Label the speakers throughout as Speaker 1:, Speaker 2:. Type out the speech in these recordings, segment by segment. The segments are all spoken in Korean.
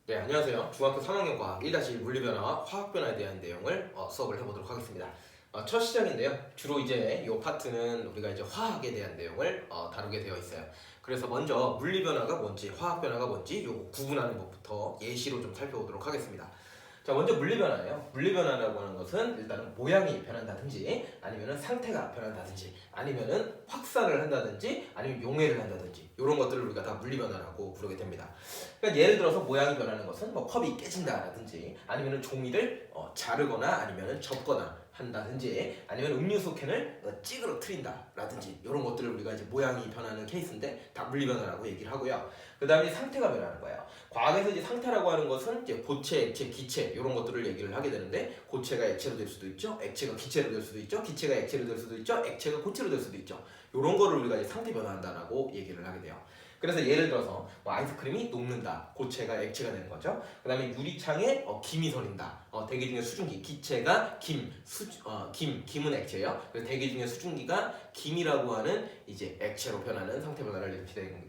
Speaker 1: 네, 안녕하세요. 중학교 3학년 과학 1-1 물리변화와 화학변화에 대한 내용을 수업을 해보도록 하겠습니다. 첫 시작인데요. 주로 이제 이 파트는 우리가 이제 화학에 대한 내용을 다루게 되어 있어요. 그래서 먼저 물리변화가 뭔지, 화학변화가 뭔지 요 구분하는 것부터 예시로 좀 살펴보도록 하겠습니다. 자, 먼저 물리변화예요. 물리변화라고 하는 것은 일단은 모양이 변한다든지 아니면은 상태가 변한다든지 아니면은 확산을 한다든지 아니면 용해를 한다든지 이런 것들을 우리가 다 물리변화라고 부르게 됩니다. 그러니까 예를 들어서 모양이 변하는 것은 뭐 컵이 깨진다라든지 아니면은 종이를 자르거나 아니면은 접거나 한다든지 아니면 음료수 캔을 찌그러뜨린다라든지 이런 것들을 우리가 이제 모양이 변하는 케이스인데 다 물리변화라고 얘기를 하고요. 그 다음에 상태가 변하는 거예요. 과학에서 이제 상태라고 하는 것은 이제 고체, 액체, 기체 이런 것들을 얘기를 하게 되는데 고체가 액체로 될 수도 있죠. 액체가 기체로 될 수도 있죠. 기체가 액체로 될 수도 있죠. 액체가 고체로 될 수도 있죠. 이런 거를 우리가 이제 상태 변화한다라고 얘기를 하게 돼요. 그래서 예를 들어서 뭐 아이스크림이 녹는다. 고체가 액체가 되는 거죠. 그 다음에 유리창에 김이 서린다. 대기 중에 수증기, 기체가 김은 액체예요. 그래서 대기 중에 수증기가 김이라고 하는 이제 액체로 변하는 상태 변화를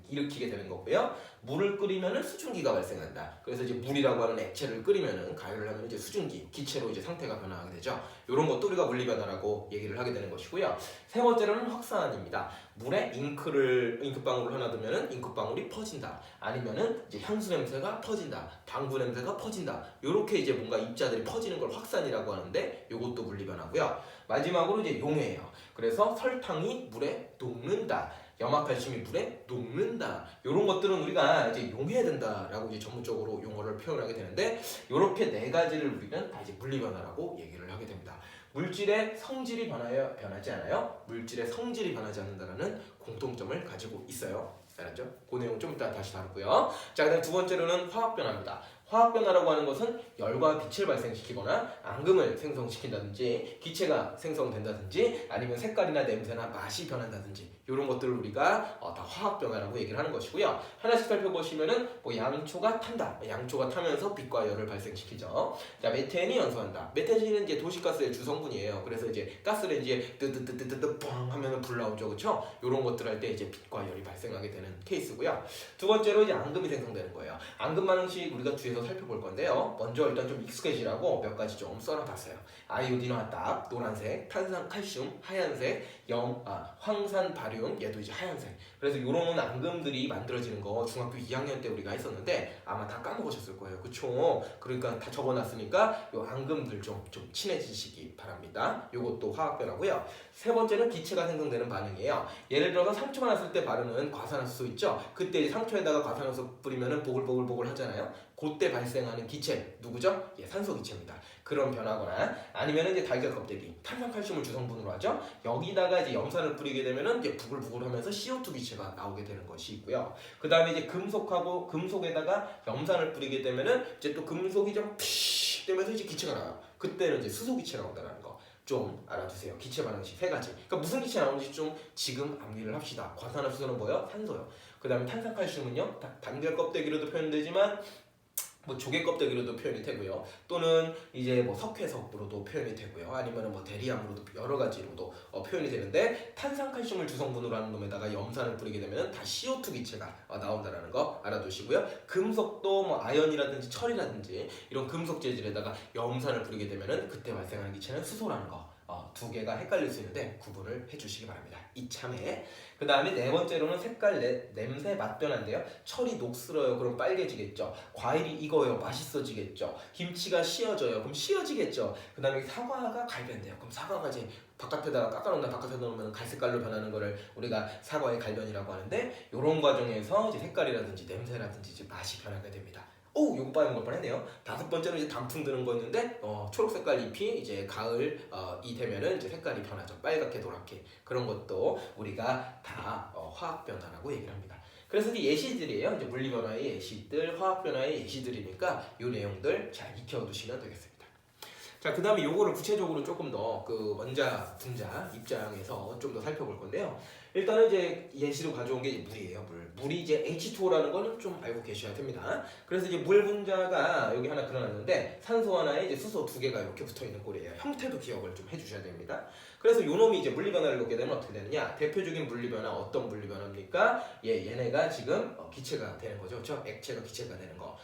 Speaker 1: 일으키게 되는 거고요. 물을 끓이면은 수증기가 발생한다. 그래서 이제 물이라고 하는 액체를 끓이면은 가열을 하면 이제 수증기, 기체로 이제 상태가 변화하게 되죠. 이런 것도 우리가 물리 변화라고 얘기를 하게 되는 것이고요. 세 번째로는 확산입니다. 물에 잉크방울을 하나 두면은 잉크방울이 퍼진다. 아니면은 이제 향수 냄새가 퍼진다. 방구 냄새가 퍼진다. 이렇게 이제 뭔가 입자들이 퍼지는 걸 확산이라고 하는데 이것도 물리 변화고요. 마지막으로 이제 용해예요. 그래서 설탕이 물에 녹는다. 염화칼슘이 물에 녹는다. 이런 것들은 우리가 이제 용해야 된다라고 이제 전문적으로 용어를 표현하게 되는데 이렇게 네 가지를 우리는 다 이제 물리 변화라고 얘기를 하게 됩니다. 물질의 성질이 변하지 않아요. 물질의 성질이 변하지 않는다는 공통점을 가지고 있어요. 알았죠? 그 내용 좀 이따 다시 다루고요. 자, 그다음 두 번째로는 화학변화입니다. 화학변화라고 하는 것은 열과 빛을 발생시키거나 앙금을 생성시킨다든지 기체가 생성된다든지 아니면 색깔이나 냄새나 맛이 변한다든지 이런 것들을 우리가 다 화학변화라고 얘기를 하는 것이고요. 하나씩 살펴보시면은 뭐 양초가 탄다. 양초가 타면서 빛과 열을 발생시키죠. 자, 메탄이 연소한다. 메탄은 이제 도시가스의 주성분이에요. 그래서 이제 가스레인지에 뜨뜨뜨뜨뜨 뻥 하면은 불 나오죠. 그렇죠? 이런 것들 할 때 이제 빛과 열이 발생하게 되는 케이스고요. 두 번째로 이제 앙금이 생성되는 거예요. 앙금 반응식 우리가 뒤에서 살펴볼 건데요. 먼저 일단 좀 익숙해지라고 몇 가지 좀 써놔봤어요. 아이오딘화합 노란색, 탄산 칼슘 하얀색, 황산 바륨 얘도 이제 하얀색. 그래서 이런 앙금들이 만들어지는 거 중학교 2학년 때 우리가 했었는데 아마 다 까먹으셨을 거예요. 그쵸? 그러니까 다 적어놨으니까 요 앙금들 좀 친해지시기 바랍니다. 요것도 화학변화고요. 세 번째는 기체가 생성되는 반응이에요. 예를 들어서 상처가 났을 때 바르는 과산화수소 있죠? 그때 상처에다가 과산화수소 뿌리면은 보글보글 하잖아요. 그때 발생하는 기체 누구죠? 예, 산소 기체입니다. 그런 변화거나 아니면은 이제 달걀 껍데기 탄산칼슘을 주성분으로 하죠. 여기다가 이제 염산을 뿌리게 되면은 이제 부글부글하면서 CO2 기체가 나오게 되는 것이 있고요. 그 다음에 이제 금속에다가 염산을 뿌리게 되면은 이제 또 금속이 좀 픽 되면서 이제 기체가 나와요. 그때는 이제 수소 기체가 나온다는 거. 좀 알아두세요. 기체 반응식 세 가지. 그러니까 무슨 기체 나오는지 좀 지금 암기를 합시다. 과산화수소는 뭐예요? 산소요. 그 다음에 탄산칼슘은요, 단결 껍데기로도 표현되지만 뭐 조개 껍데기로도 표현이 되고요. 또는 이제 뭐 석회석으로도 표현이 되고요. 아니면 뭐 대리암으로도 여러 가지로도 표현이 되는데 탄산칼슘을 주성분으로 하는 놈에다가 염산을 뿌리게 되면 다 CO2 기체가 나온다는 거 알아두시고요. 금속도 뭐 아연이라든지 철이라든지 이런 금속 재질에다가 염산을 뿌리게 되면 그때 발생하는 기체는 수소라는 거. 두 개가 헷갈릴 수 있는데 구분을 해주시기 바랍니다. 이참에. 그 다음에 네 번째로는 색깔, 냄새, 맛 변화인데요. 철이 녹슬어요. 그럼 빨개지겠죠. 과일이 익어요. 맛있어지겠죠. 김치가 씌어져요. 그럼 씌어지겠죠. 그 다음에 사과가 갈변돼요. 그럼 사과가 이제 바깥에다가 깎아놓는다. 바깥에다 놓으면 갈색깔로 변하는 거를 우리가 사과의 갈변이라고 하는데 이런 과정에서 이제 색깔이라든지 냄새라든지 이제 맛이 변하게 됩니다. 오, 요거 빠진 걸 뻔했네요. 다섯 번째는 이제 단풍 드는 거 있는데 초록 색깔 잎이 이제 가을이 되면은 이제 색깔이 변하죠. 빨갛게 노랗게. 그런 것도 우리가 다 화학 변화라고 얘기를 합니다. 그래서 이제 예시들이에요. 이제 물리 변화의 예시들, 화학 변화의 예시들이니까 요 내용들 잘 익혀두시면 되겠습니다. 자, 그 다음에 요거를 구체적으로 조금 더 그 원자, 분자 입장에서 좀 더 살펴볼 건데요. 일단은 이제 예시로 가져온 게 물이에요. 물이 이제 H2O라는 거는 좀 알고 계셔야 됩니다. 그래서 이제 물 분자가 여기 하나 그려놨는데 산소 하나에 이제 수소 두 개가 이렇게 붙어 있는 꼴이에요. 형태도 기억을 좀 해주셔야 됩니다. 그래서 요 놈이 이제 물리 변화를 겪게 되면 어떻게 되느냐? 대표적인 물리 변화 어떤 물리 변화입니까? 얘네가 지금 기체가 되는 거죠. 그렇죠? 액체가 기체가 되는 거.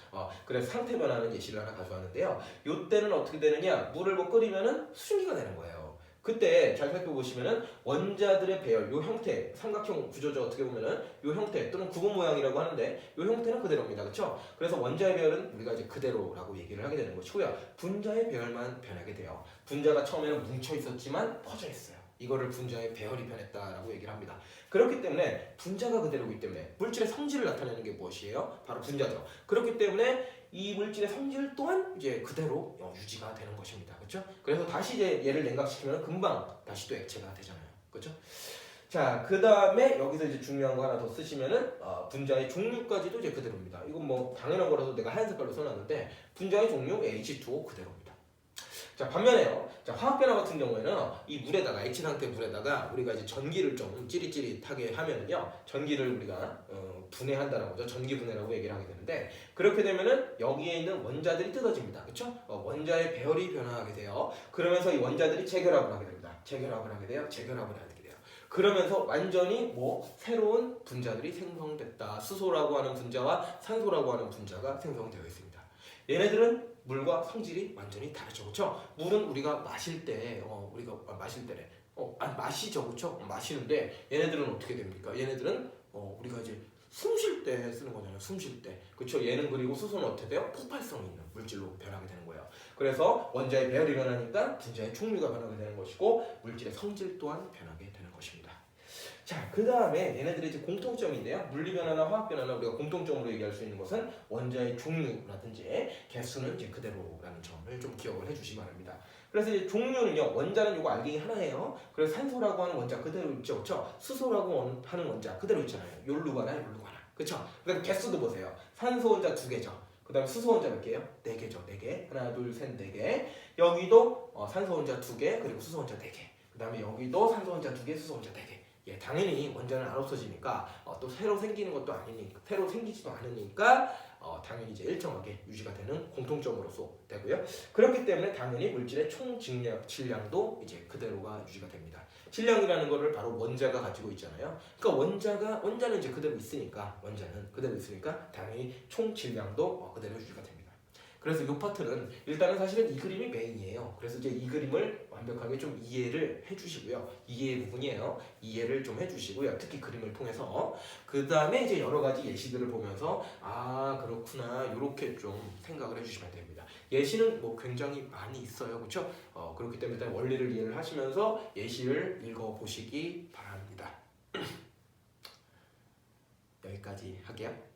Speaker 1: 그래서 상태 변화하는 예시를 하나 가져왔는데요. 요때는 어떻게 되느냐? 물을 뭐 끓이면은 수증기가 되는 거예요. 그때 잘 살펴보시면은 원자들의 배열, 요 형태, 삼각형 구조죠. 어떻게 보면은 요 형태 또는 구분 모양이라고 하는데 요 형태는 그대로입니다. 그렇죠? 그래서 원자의 배열은 우리가 이제 그대로라고 얘기를 하게 되는 것이고요. 분자의 배열만 변하게 돼요. 분자가 처음에는 뭉쳐 있었지만 퍼져 있어요. 이거를 분자의 배열이 변했다라고 얘기를 합니다. 그렇기 때문에 분자가 그대로이기 때문에 물질의 성질을 나타내는 게 무엇이에요? 바로 분자죠. 그렇기 때문에 이 물질의 성질 또한 이제 그대로 유지가 되는 것입니다. 그렇죠? 그래서 다시 이제 얘를 냉각시키면 금방 다시 또 액체가 되잖아요. 그렇죠? 자, 그 다음에 여기서 이제 중요한 거 하나 더 쓰시면은 분자의 종류까지도 이제 그대로입니다. 이건 뭐 당연한 거라서 내가 하얀 색깔로 써놨는데 분자의 종류 H2O 그대로입니다. 자, 반면에요. 자, 화학 변화 같은 경우에는 이 물에다가 액체 상태 물에다가 우리가 이제 전기를 좀 찌릿찌릿하게 하면은요, 전기를 우리가 분해한다는 거죠. 전기 분해라고 얘기를 하게 되는데 그렇게 되면은 여기에 있는 원자들이 뜯어집니다. 그렇죠? 원자의 배열이 변화하게 돼요. 그러면서 이 원자들이 재결합을 하게 됩니다. 재결합을 하게 돼요. 재결합을 하게 돼요. 그러면서 완전히 뭐 새로운 분자들이 생성됐다. 수소라고 하는 분자와 산소라고 하는 분자가 생성되어 있습니다. 얘네들은 물과 성질이 완전히 다르죠, 그렇죠? 물은 우리가 마실 때, 우리가 마실 때래, 마시죠, 그렇죠? 마시는데 얘네들은 어떻게 됩니까? 얘네들은 우리가 이제 숨 쉴 때 쓰는 거잖아요, 숨 쉴 때, 그렇죠? 얘는 그리고 수소는 어떻게 돼요? 폭발성 있는 물질로 변하게 되는 거예요. 그래서 원자의 배열이 변하니까 분자의 종류가 변하게 되는 것이고 물질의 성질 또한 변하게 되는 것입니다. 자, 그 다음에 얘네들의 이제 공통점인데요. 물리변화나 화학변화나 우리가 공통점으로 얘기할 수 있는 것은 원자의 종류라든지 개수는 이제 그대로라는 점을 좀 기억을 해주시기 바랍니다. 그래서 이제 종류는요, 원자는 요거 알갱이 하나예요. 그래서 산소라고 하는 원자 그대로 있죠, 그렇죠? 수소라고 하는 원자 그대로 있잖아요. 욜루가 하나, 욜루가 하나, 그렇죠? 그다음 개수도 보세요. 산소 원자 2개죠. 그 다음에 수소 원자 몇 개예요? 4개죠, 4개. 하나, 둘, 셋, 4개. 여기도 산소 원자 2개, 그리고 수소 원자 4개. 그 다음에 여기도 산소 원자 2개, 수소 원자 4개. 예, 당연히 원자는 안 없어지니까 또 새로 생기는 것도 아니니까 새로 생기지도 않으니까 당연히 이제 일정하게 유지가 되는 공통점으로서 되고요. 그렇기 때문에 당연히 물질의 총 질량도 이제 그대로가 유지가 됩니다. 질량이라는 거를 바로 원자가 가지고 있잖아요. 그러니까 원자는 이제 그대로 있으니까 당연히 총 질량도 그대로 유지가 됩니다. 그래서 이 파트는 일단은 사실은 이 그림이 메인이에요. 그래서 이제 이 그림을 완벽하게 좀 이해를 해주시고요. 이해 부분이에요. 이해를 좀 해주시고요. 특히 그림을 통해서 그 다음에 이제 여러 가지 예시들을 보면서 아 그렇구나 이렇게 좀 생각을 해주시면 됩니다. 예시는 뭐 굉장히 많이 있어요, 그렇죠? 그렇기 때문에 일단 원리를 이해를 하시면서 예시를 읽어보시기 바랍니다. 여기까지 할게요.